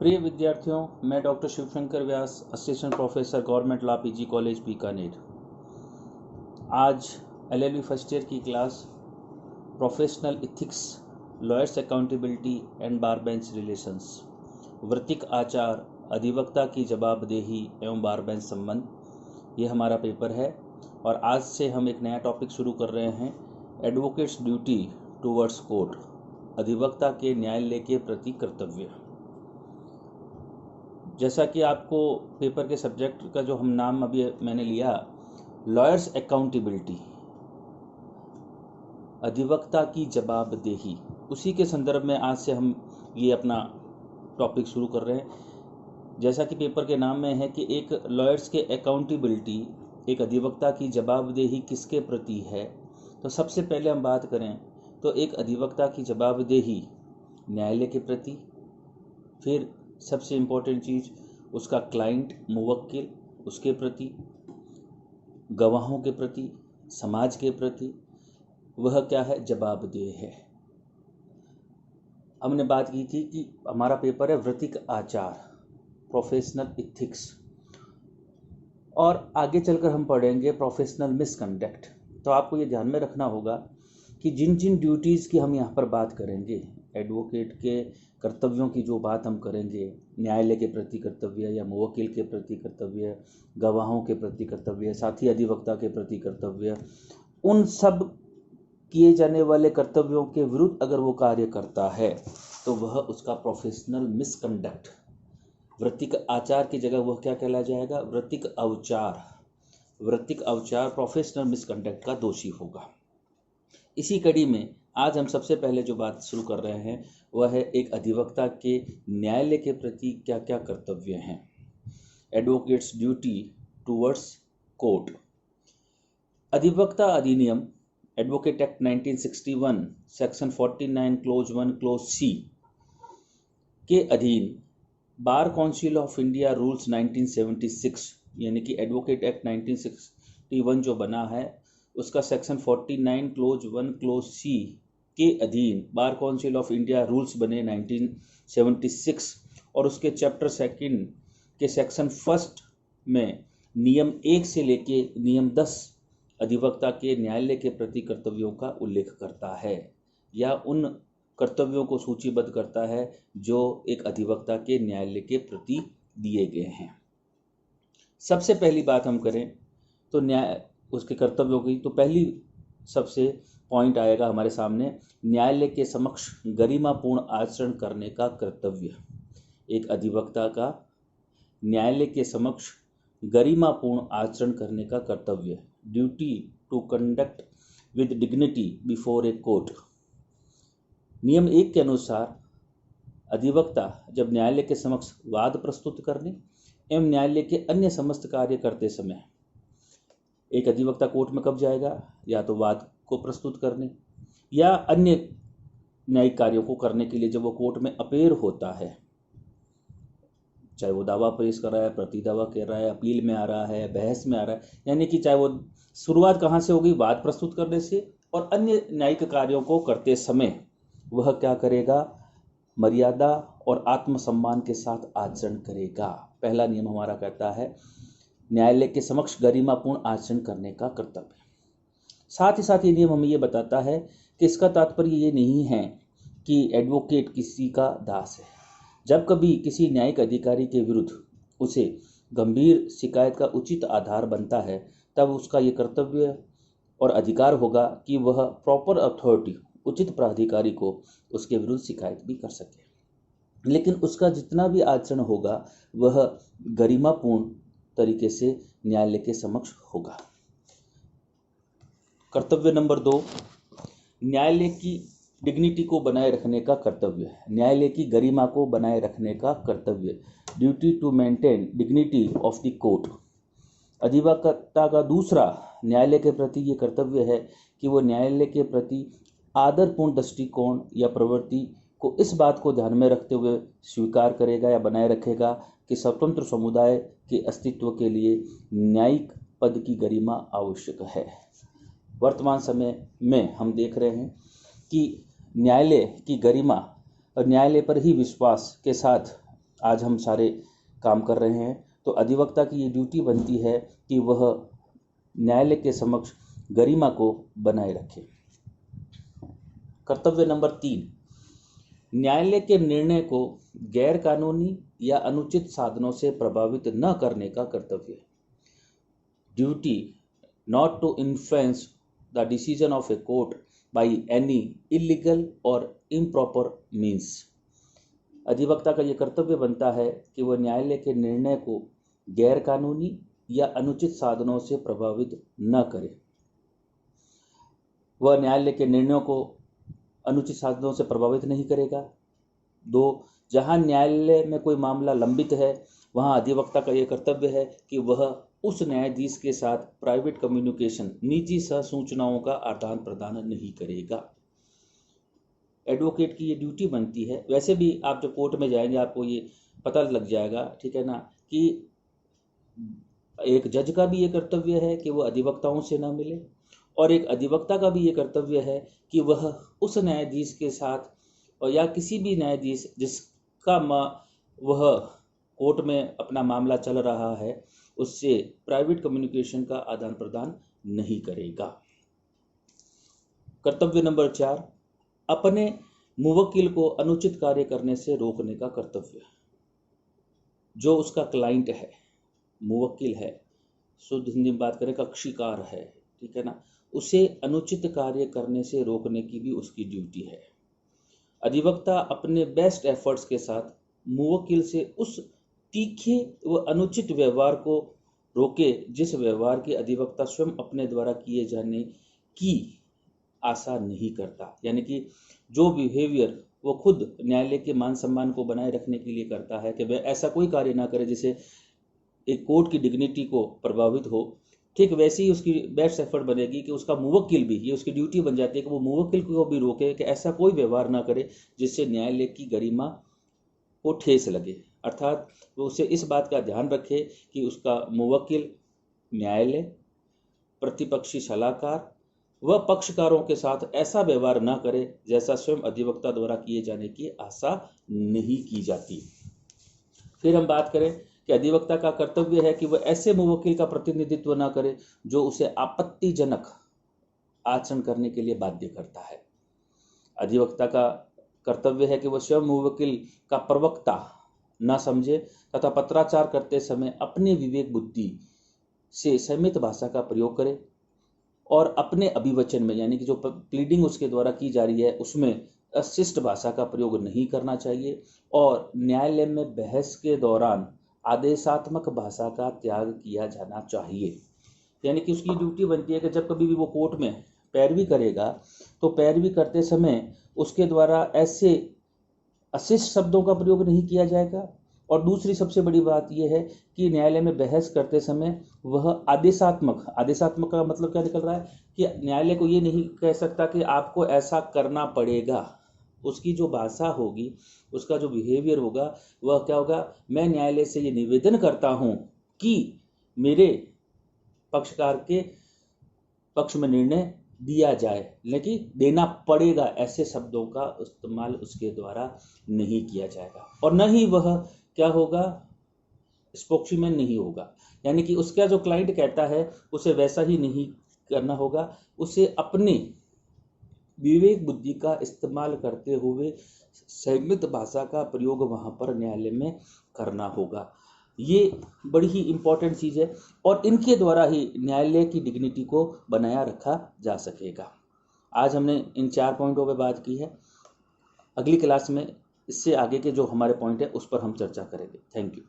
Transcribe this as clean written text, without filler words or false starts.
प्रिय विद्यार्थियों, मैं doctor Shivshankar Vyas, assistant professor government law PG college Bikaner. आज एलएलबी फर्स्ट ईयर की class professional ethics, lawyers accountability and bar bench relations, वृत्तिक आचार, अधिवक्ता की जवाबदेही एवं बार बेंच संबंध, ये हमारा पेपर है। और आज से हम एक नया टॉपिक शुरू कर रहे हैं, एडवोकेट्स ड्यूटी टूवर्ड्स कोर्ट, अधिवक्ता के न्यायालय के प्रति कर्तव्य। जैसा कि आपको पेपर के सब्जेक्ट का जो हम नाम अभी मैंने लिया, लॉयर्स अकाउंटेबिलिटी, अधिवक्ता की जवाबदेही, उसी के संदर्भ में आज से हम ये अपना टॉपिक शुरू कर रहे हैं। जैसा कि पेपर के नाम में है कि एक लॉयर्स के अकाउंटेबिलिटी, एक अधिवक्ता की जवाबदेही किसके प्रति है, तो सबसे पहले हम बात करें तो एक अधिवक्ता की जवाबदेही न्यायालय के प्रति, फिर सबसे इम्पोर्टेंट चीज़ उसका क्लाइंट मुवक्किल उसके प्रति, गवाहों के प्रति, समाज के प्रति, वह क्या है, जवाबदेह है। हमने बात की थी कि हमारा पेपर है वृत्तिक आचार, प्रोफेशनल इथिक्स, और आगे चलकर हम पढ़ेंगे प्रोफेशनल मिसकंडक्ट। तो आपको ये ध्यान में रखना होगा कि जिन जिन ड्यूटीज़ की हम यहाँ पर बात करेंगे, एडवोकेट के कर्तव्यों की जो बात हम करेंगे, न्यायालय के प्रति कर्तव्य या मुवक्किल के प्रति कर्तव्य, गवाहों के प्रति कर्तव्य, साथ ही अधिवक्ता के प्रति कर्तव्य, उन सब किए जाने वाले कर्तव्यों के विरुद्ध अगर वो कार्य करता है तो वह उसका प्रोफेशनल मिसकंडक्ट, वृत्तिक आचार की जगह वह क्या कहला जाएगा, वृत्तिक अवचार, वृत्तिक अवचार प्रोफेशनल मिसकंडक्ट का दोषी होगा। इसी कड़ी में आज हम सबसे पहले जो बात शुरू कर रहे हैं वह है एक अधिवक्ता के न्यायालय के प्रति क्या क्या कर्तव्य हैं। Advocates duty towards court. अधिवक्ता अधिनियम, advocate act 1961, section 49 clause 1 clause C के अधीन bar council of India rules 1976, यानी कि एडवोकेट एक्ट 1961 जो बना है उसका सेक्शन 49 क्लोज 1 क्लोज सी के अधीन bar council of India rules बने 1976, और उसके चैप्टर 2 के सेक्शन 1 में नियम 1 से लेके नियम 10 अधिवक्ता के न्यायालय के प्रति कर्तव्यों का उल्लेख करता है, या उन कर्तव्यों को सूचीबद्ध करता है जो एक अधिवक्ता के न्यायालय के प्रति दिए गए हैं। सबसे पहली बात हम करें तो उसके कर्तव्यों की, तो पहली सबसे पॉइंट आएगा हमारे सामने, न्यायालय के समक्ष गरिमापूर्ण आचरण करने का कर्तव्य। एक अधिवक्ता का न्यायालय के समक्ष गरिमापूर्ण आचरण करने का कर्तव्य, duty to conduct with dignity before a court. नियम 1 के अनुसार अधिवक्ता जब न्यायालय के समक्ष वाद प्रस्तुत करने एवं न्यायालय के अन्य समस्त कार्य करते समय, एक अधिवक्ता कोर्ट में कब जाएगा, या तो वाद को प्रस्तुत करने या अन्य न्यायिक कार्यों को करने के लिए जब वो कोर्ट में अपेयर होता है, चाहे वो दावा पेश कर रहा है, प्रति दावा कर रहा है, अपील में आ रहा है, बहस में आ रहा है, यानी कि चाहे वो शुरुआत कहाँ से होगी, वाद प्रस्तुत करने से, और अन्य न्यायिक कार्यों को करते समय वह क्या करेगा, मर्यादा और आत्मसम्मान के साथ आचरण करेगा। पहला नियम हमारा कहता है न्यायालय के समक्ष गरिमापूर्ण आचरण करने का कर्तव्य। साथ ही साथ ये नियम हमें ये बताता है कि इसका तात्पर्य ये नहीं है कि एडवोकेट किसी का दास है। जब कभी किसी न्यायिक अधिकारी के विरुद्ध उसे गंभीर शिकायत का उचित आधार बनता है, तब उसका ये कर्तव्य और अधिकार होगा कि वह प्रॉपर अथॉरिटी, उचित प्राधिकारी को उसके विरुद्ध शिकायत भी कर सके। लेकिन उसका जितना भी आचरण होगा वह गरिमापूर्ण तरीके से न्यायालय के समक्ष होगा। कर्तव्य नंबर 2, न्यायालय की डिग्निटी को बनाए रखने का कर्तव्य, न्यायालय की गरिमा को बनाए रखने का कर्तव्य, duty to maintain dignity of the court. अधिवक्ता का दूसरा न्यायालय के प्रति ये कर्तव्य है कि वो न्यायालय के प्रति आदरपूर्ण दृष्टिकोण या प्रवृत्ति को इस बात को ध्यान में रखते हुए स्वीकार करेगा या बनाए रखेगा कि स्वतंत्र समुदाय के अस्तित्व के लिए न्यायिक पद की गरिमा आवश्यक है। वर्तमान समय में हम देख रहे हैं कि न्यायालय की गरिमा और न्यायालय पर ही विश्वास के साथ आज हम सारे काम कर रहे हैं। तो अधिवक्ता की ये ड्यूटी बनती है कि वह न्यायालय के समक्ष गरिमा को बनाए रखे। कर्तव्य नंबर 3, न्यायालय के निर्णय को गैर कानूनी या अनुचित साधनों से प्रभावित न करने का कर्तव्य है। Duty not to influence the decision of a court by any illegal और इम्प्रॉपर मीन्स। अधिवक्ता का यह कर्तव्य बनता है कि वह न्यायालय के निर्णय को गैर कानूनी या अनुचित साधनों से प्रभावित न करे। वह न्यायालय के निर्णयों को अनुचित साधनों से प्रभावित नहीं करेगा। 2, जहां न्यायालय में कोई मामला लंबित है वहां अधिवक्ता का यह कर्तव्य है कि वह उस न्यायाधीश के साथ प्राइवेट कम्युनिकेशन, निजी सूचनाओं का आदान प्रदान नहीं करेगा। एडवोकेट की ये ड्यूटी बनती है। वैसे भी आप जब कोर्ट में जाएंगे आपको ये पता लग जाएगा, ठीक है ना, कि एक जज का भी ये कर्तव्य है कि वह अधिवक्ताओं से ना मिले, और एक अधिवक्ता का भी ये कर्तव्य है कि वह उस न्यायाधीश के साथ और या किसी भी न्यायाधीश जिसका वह कोर्ट में अपना मामला चल रहा है उससे प्राइवेट कम्युनिकेशन का आदान प्रदान नहीं करेगा। कर्तव्य नंबर 4, अपने मुवक्किल को अनुचित कार्य करने से रोकने का कर्तव्य। जो उसका क्लाइंट है, मुवक्किल है, शुद्ध हिंदी में बात करें कक्षीकार है, ठीक है ना, उसे अनुचित कार्य करने से रोकने की भी उसकी ड्यूटी है। अधिवक्ता अपने बेस्ट एफर्ट्स के साथ मुवक्किल से उस तीखे व अनुचित व्यवहार को रोके जिस व्यवहार की अधिवक्ता स्वयं अपने द्वारा किए जाने की आशा नहीं करता। यानी कि जो बिहेवियर वो खुद न्यायालय के मान सम्मान को बनाए रखने के लिए करता है कि वह ऐसा कोई कार्य ना करे जिससे एक कोर्ट की डिग्निटी को प्रभावित हो, ठीक वैसे ही उसकी बेस्ट एफर्ट बनेगी कि उसका मुवक्किल भी, ये उसकी ड्यूटी बन जाती है कि वो मुवक्किल को भी रोके कि ऐसा कोई व्यवहार ना करे जिससे न्यायालय की गरिमा को ठेस लगे। अर्थात वो उसे इस बात का ध्यान रखे कि उसका मुवक्किल न्यायालय, प्रतिपक्षी सलाहकार व पक्षकारों के साथ ऐसा व्यवहार ना करे जैसा स्वयं अधिवक्ता द्वारा किए जाने की आशा नहीं की जाती। फिर हम बात करें कि अधिवक्ता का कर्तव्य है कि वह ऐसे मुवक्किल का प्रतिनिधित्व न करे जो उसे आपत्तिजनक आचरण करने के लिए बाध्य करता है। अधिवक्ता का कर्तव्य है कि वह स्वयं मुवक्किल का प्रवक्ता न समझे तथा पत्राचार करते समय अपनी विवेक बुद्धि से संयमित भाषा का प्रयोग करे और अपने अभिवचन में, यानी कि जो प्लीडिंग उसके द्वारा की जा रही है उसमें अशिष्ट भाषा का प्रयोग नहीं करना चाहिए, और न्यायालय में बहस के दौरान आदेशात्मक भाषा का त्याग किया जाना चाहिए। यानी कि उसकी ड्यूटी बनती है कि जब कभी भी वो कोर्ट में पैरवी करेगा तो पैरवी करते समय उसके द्वारा ऐसे अशिष्ट शब्दों का प्रयोग नहीं किया जाएगा। और दूसरी सबसे बड़ी बात यह है कि न्यायालय में बहस करते समय वह आदेशात्मक का मतलब क्या निकल रहा है कि न्यायालय को ये नहीं कह सकता कि आपको ऐसा करना पड़ेगा। उसकी जो भाषा होगी, उसका जो बिहेवियर होगा, वह क्या होगा, मैं न्यायालय से ये निवेदन करता हूं कि मेरे पक्षकार के पक्ष में निर्णय दिया जाए, लेकिन देना पड़ेगा, ऐसे शब्दों का इस्तेमाल उसके द्वारा नहीं किया जाएगा। और न ही वह क्या होगा, स्पोक्समैन नहीं होगा। यानी कि उसका जो क्लाइंट कहता है उसे वैसा ही नहीं करना होगा, उसे अपने विवेक बुद्धि का इस्तेमाल करते हुए संयमित भाषा का प्रयोग वहां पर न्यायालय में करना होगा। ये बड़ी ही इम्पोर्टेंट चीज़ है और इनके द्वारा ही न्यायालय की डिग्निटी को बनाया रखा जा सकेगा। आज हमने इन 4 पॉइंटों पर बात की है। अगली क्लास में इससे आगे के जो हमारे पॉइंट है उस पर हम चर्चा करेंगे। Thank you.